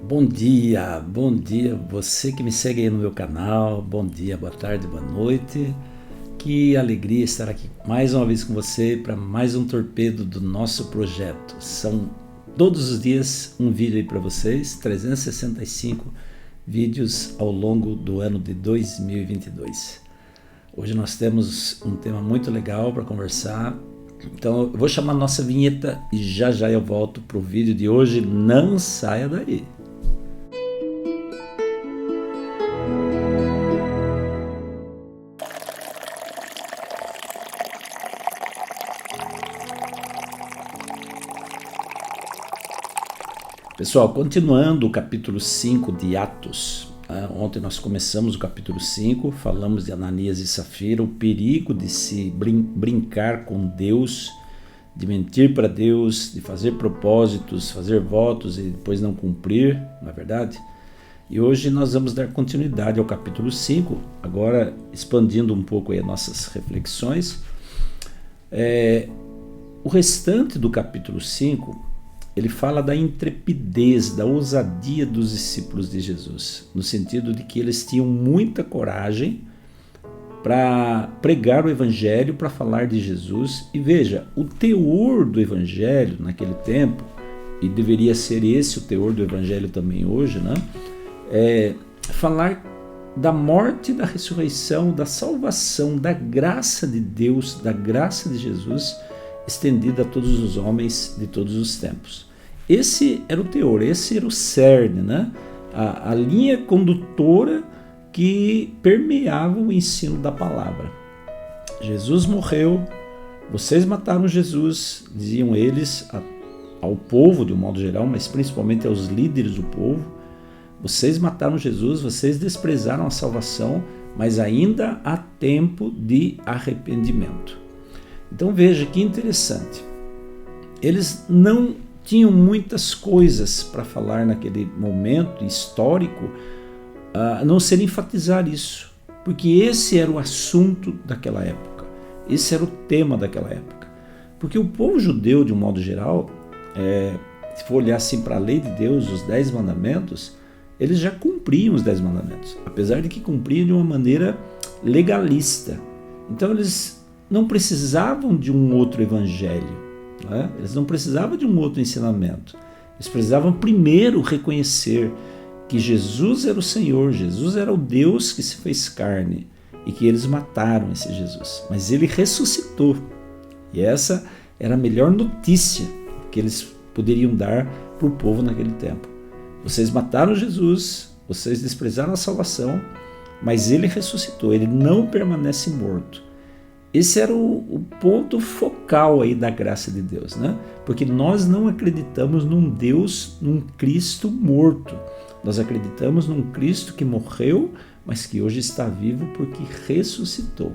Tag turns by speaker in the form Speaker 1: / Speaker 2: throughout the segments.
Speaker 1: Bom dia, você que me segue aí no meu canal, bom dia, boa tarde, boa noite. Que alegria estar aqui mais uma vez com você para mais um torpedo do nosso projeto. São todos os dias um vídeo aí para vocês, 365 vídeos ao longo do ano de 2022. Hoje nós temos um tema muito legal para conversar. Então eu vou chamar a nossa vinheta e já eu volto para o vídeo de hoje. Não saia daí! Pessoal, continuando o capítulo 5 de Atos, ontem nós começamos o capítulo 5, falamos de Ananias e Safira, o perigo de se brincar com Deus, de mentir para Deus, de fazer propósitos, fazer votos e depois não cumprir, não é verdade? E hoje nós vamos dar continuidade ao capítulo 5, agora expandindo um pouco aí as nossas reflexões. O restante do capítulo 5, ele fala da intrepidez, da ousadia dos discípulos de Jesus, no sentido de que eles tinham muita coragem para pregar o evangelho, para falar de Jesus. E veja, o teor do evangelho naquele tempo, e deveria ser esse o teor do evangelho também hoje, né? Falar da morte, da ressurreição, da salvação, da graça de Deus, da graça de Jesus, estendida a todos os homens de todos os tempos. Esse era o teor, esse era o cerne, né? A linha condutora que permeava o ensino da palavra. Jesus morreu, vocês mataram Jesus, diziam eles ao povo de um modo geral, mas principalmente aos líderes do povo. Vocês mataram Jesus, vocês desprezaram a salvação, mas ainda há tempo de arrependimento. Então veja que interessante, eles não tinham muitas coisas para falar naquele momento histórico, a não ser enfatizar isso, porque esse era o assunto daquela época, esse era o tema daquela época. Porque o povo judeu, de um modo geral, se for olhar assim para a lei de Deus, os 10 mandamentos, eles já cumpriam os 10 mandamentos, apesar de que cumpriam de uma maneira legalista. Então eles não precisavam de um outro evangelho, né? Eles não precisavam de um outro ensinamento. Eles precisavam primeiro reconhecer que Jesus era o Senhor, Jesus era o Deus que se fez carne e que eles mataram esse Jesus. Mas ele ressuscitou. E essa era a melhor notícia que eles poderiam dar para o povo naquele tempo. Vocês mataram Jesus, vocês desprezaram a salvação, mas ele ressuscitou, ele não permanece morto. Esse era o ponto focal aí da graça de Deus, né? Porque nós não acreditamos num Deus, num Cristo morto. Nós acreditamos num Cristo que morreu, mas que hoje está vivo porque ressuscitou.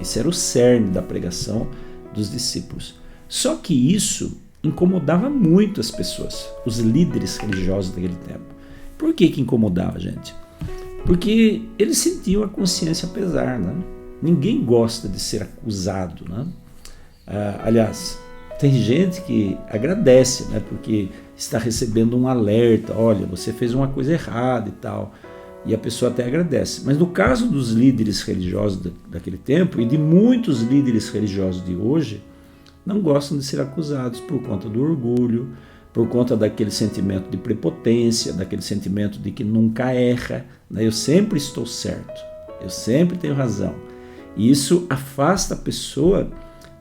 Speaker 1: Esse era o cerne da pregação dos discípulos. Só que isso incomodava muito as pessoas, os líderes religiosos daquele tempo. Por que incomodava, gente? Porque eles sentiam a consciência pesar, né? Ninguém gosta de ser acusado, né? Aliás, tem gente que agradece, né? Porque está recebendo um alerta, olha, você fez uma coisa errada e tal, e a pessoa até agradece. Mas no caso dos líderes religiosos daquele tempo e de muitos líderes religiosos de hoje, não gostam de ser acusados por conta do orgulho, por conta daquele sentimento de prepotência, daquele sentimento de que nunca erra, né? Eu sempre estou certo, eu sempre tenho razão. E isso afasta a pessoa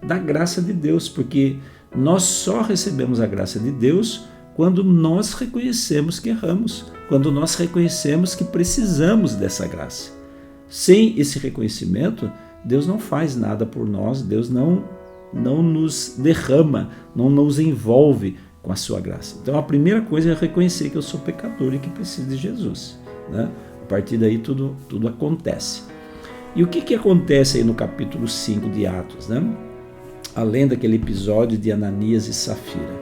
Speaker 1: da graça de Deus, porque nós só recebemos a graça de Deus quando nós reconhecemos que erramos, quando nós reconhecemos que precisamos dessa graça. Sem esse reconhecimento, Deus não faz nada por nós, Deus não nos derrama, não nos envolve com a sua graça. Então a primeira coisa é reconhecer que eu sou pecador e que preciso de Jesus, né? A partir daí tudo acontece. E o que acontece aí no capítulo 5 de Atos, né? Além daquele episódio de Ananias e Safira.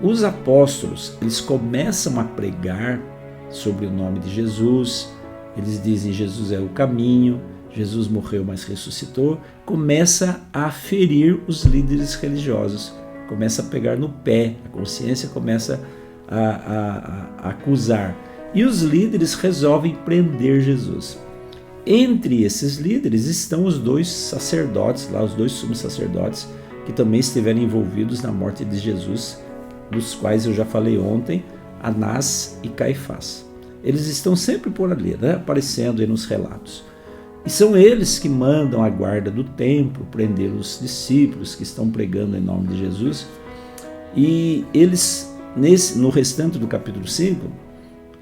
Speaker 1: Os apóstolos, eles começam a pregar sobre o nome de Jesus, eles dizem Jesus é o caminho, Jesus morreu, mas ressuscitou, começa a ferir os líderes religiosos, começa a pegar no pé, a consciência começa a acusar. E os líderes resolvem prender Jesus. Entre esses líderes estão os 2 sacerdotes, lá os 2 sumos sacerdotes, que também estiveram envolvidos na morte de Jesus, dos quais eu já falei ontem, Anás e Caifás. Eles estão sempre por ali, né, aparecendo aí nos relatos. E são eles que mandam a guarda do templo prender os discípulos que estão pregando em nome de Jesus. E eles, no restante do capítulo 5,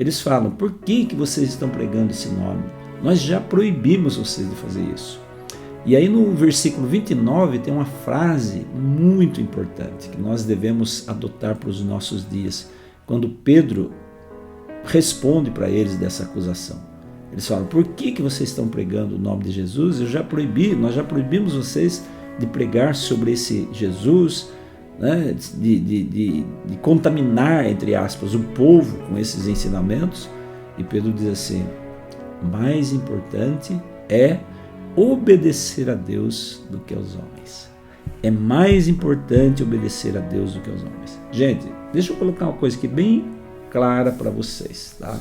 Speaker 1: eles falam: por que vocês estão pregando esse nome? Nós já proibimos vocês de fazer isso. E aí no versículo 29 tem uma frase muito importante que nós devemos adotar para os nossos dias, quando Pedro responde para eles dessa acusação. Eles falam: por que vocês estão pregando o nome de Jesus? Nós já proibimos vocês de pregar sobre esse Jesus, né, de contaminar, entre aspas, o povo com esses ensinamentos. E Pedro diz assim: mais importante é obedecer a Deus do que aos homens. É mais importante obedecer a Deus do que aos homens. Gente, deixa eu colocar uma coisa aqui bem clara para vocês, tá?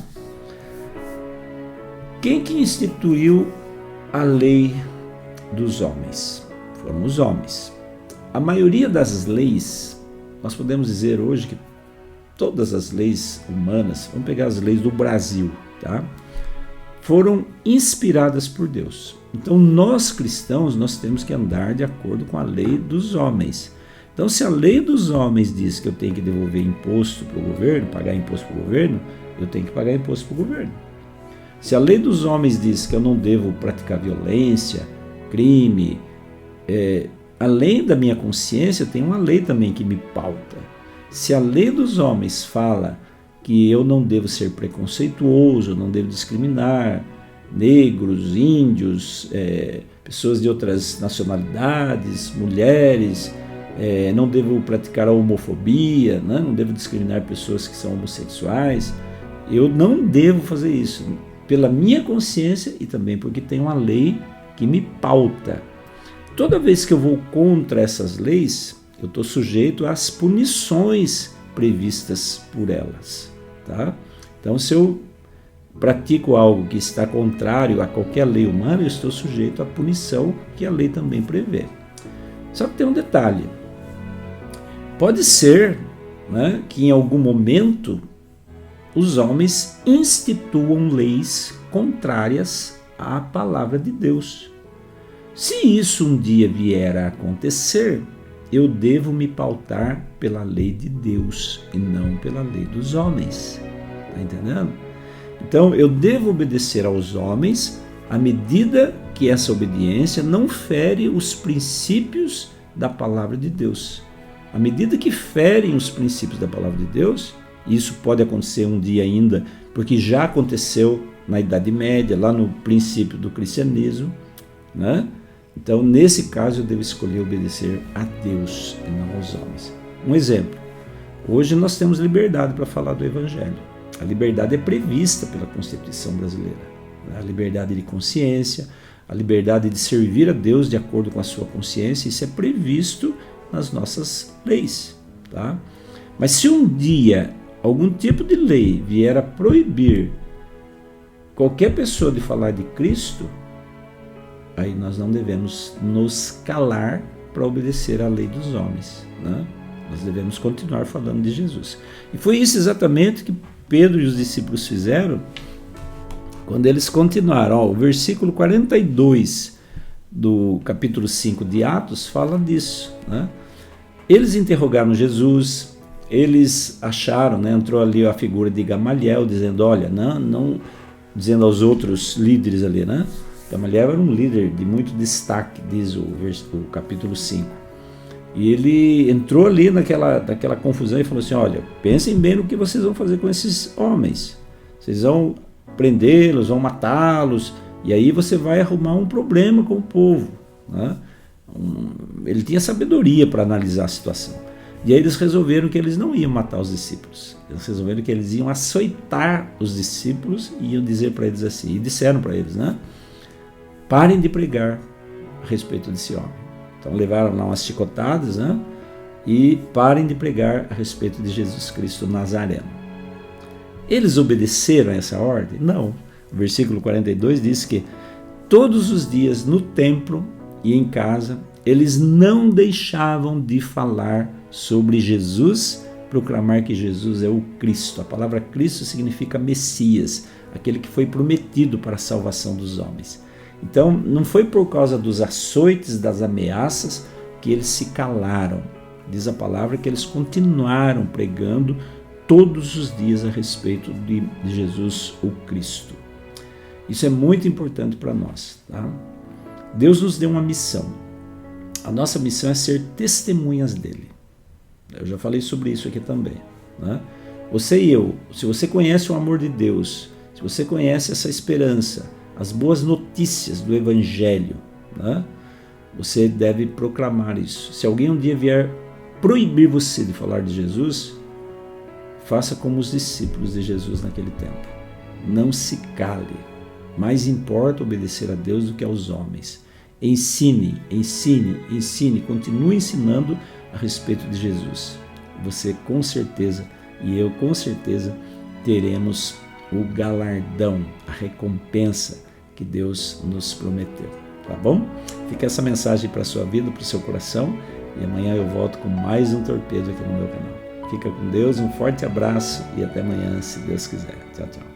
Speaker 1: Quem que instituiu a lei dos homens? Foram os homens. A maioria das leis, nós podemos dizer hoje que todas as leis humanas, vamos pegar as leis do Brasil, tá? Foram inspiradas por Deus. Então nós cristãos, nós temos que andar de acordo com a lei dos homens. Então se a lei dos homens diz que eu tenho que devolver imposto para o governo, pagar imposto para o governo, eu tenho que pagar imposto para o governo. Se a lei dos homens diz que eu não devo praticar violência, crime, além da minha consciência, tem uma lei também que me pauta. Se a lei dos homens fala que eu não devo ser preconceituoso, não devo discriminar negros, índios, pessoas de outras nacionalidades, mulheres, não devo praticar a homofobia, né? Não devo discriminar pessoas que são homossexuais, eu não devo fazer isso, pela minha consciência e também porque tem uma lei que me pauta. Toda vez que eu vou contra essas leis, eu estou sujeito às punições previstas por elas, tá? Então, se eu pratico algo que está contrário a qualquer lei humana, eu estou sujeito à punição que a lei também prevê. Só que tem um detalhe. Pode ser, né, que em algum momento os homens instituam leis contrárias à palavra de Deus. Se isso um dia vier a acontecer, eu devo me pautar pela lei de Deus e não pela lei dos homens. Está entendendo? Então, eu devo obedecer aos homens à medida que essa obediência não fere os princípios da palavra de Deus. À medida que ferem os princípios da palavra de Deus, isso pode acontecer um dia ainda, porque já aconteceu na Idade Média, lá no princípio do cristianismo, né? Então, nesse caso, eu devo escolher obedecer a Deus e não aos homens. Um exemplo. Hoje nós temos liberdade para falar do Evangelho. A liberdade é prevista pela Constituição brasileira. A liberdade de consciência, a liberdade de servir a Deus de acordo com a sua consciência, isso é previsto nas nossas leis, tá? Mas se um dia algum tipo de lei vier a proibir qualquer pessoa de falar de Cristo, aí nós não devemos nos calar para obedecer à lei dos homens, né? Nós devemos continuar falando de Jesus. E foi isso exatamente que Pedro e os discípulos fizeram quando eles continuaram. O versículo 42 do capítulo 5 de Atos fala disso, né? Eles interrogaram Jesus, eles acharam, né, entrou ali a figura de Gamaliel, dizendo, olha, não, dizendo aos outros líderes ali, né? Gamaliel era um líder de muito destaque, diz o capítulo 5. E ele entrou ali naquela confusão e falou assim, olha, pensem bem no que vocês vão fazer com esses homens. Vocês vão prendê-los, vão matá-los, e aí você vai arrumar um problema com o povo, né? Ele tinha sabedoria para analisar a situação. E aí eles resolveram que eles não iam matar os discípulos. Eles resolveram que eles iam açoitar os discípulos e iam dizer para eles assim, e disseram para eles, né? Parem de pregar a respeito desse homem. Então levaram lá umas chicotadas, né? E parem de pregar a respeito de Jesus Cristo Nazareno. Eles obedeceram a essa ordem? Não. O versículo 42 diz que todos os dias no templo e em casa, eles não deixavam de falar sobre Jesus, proclamar que Jesus é o Cristo. A palavra Cristo significa Messias, aquele que foi prometido para a salvação dos homens. Então, não foi por causa dos açoites, das ameaças, que eles se calaram. Diz a palavra que eles continuaram pregando todos os dias a respeito de Jesus, o Cristo. Isso é muito importante para nós, tá? Deus nos deu uma missão. A nossa missão é ser testemunhas dele. Eu já falei sobre isso aqui também, né? Você e eu, se você conhece o amor de Deus, se você conhece essa esperança, as boas notícias do Evangelho, né? Você deve proclamar isso. Se alguém um dia vier proibir você de falar de Jesus, faça como os discípulos de Jesus naquele tempo. Não se cale. Mais importa obedecer a Deus do que aos homens. Ensine, continue ensinando a respeito de Jesus. Você com certeza, e eu com certeza, teremos o galardão, a recompensa que Deus nos prometeu. Tá bom? Fica essa mensagem para a sua vida, para o seu coração, e amanhã eu volto com mais um Torpedo aqui no meu canal. Fica com Deus, um forte abraço e até amanhã, se Deus quiser. Tchau, tchau.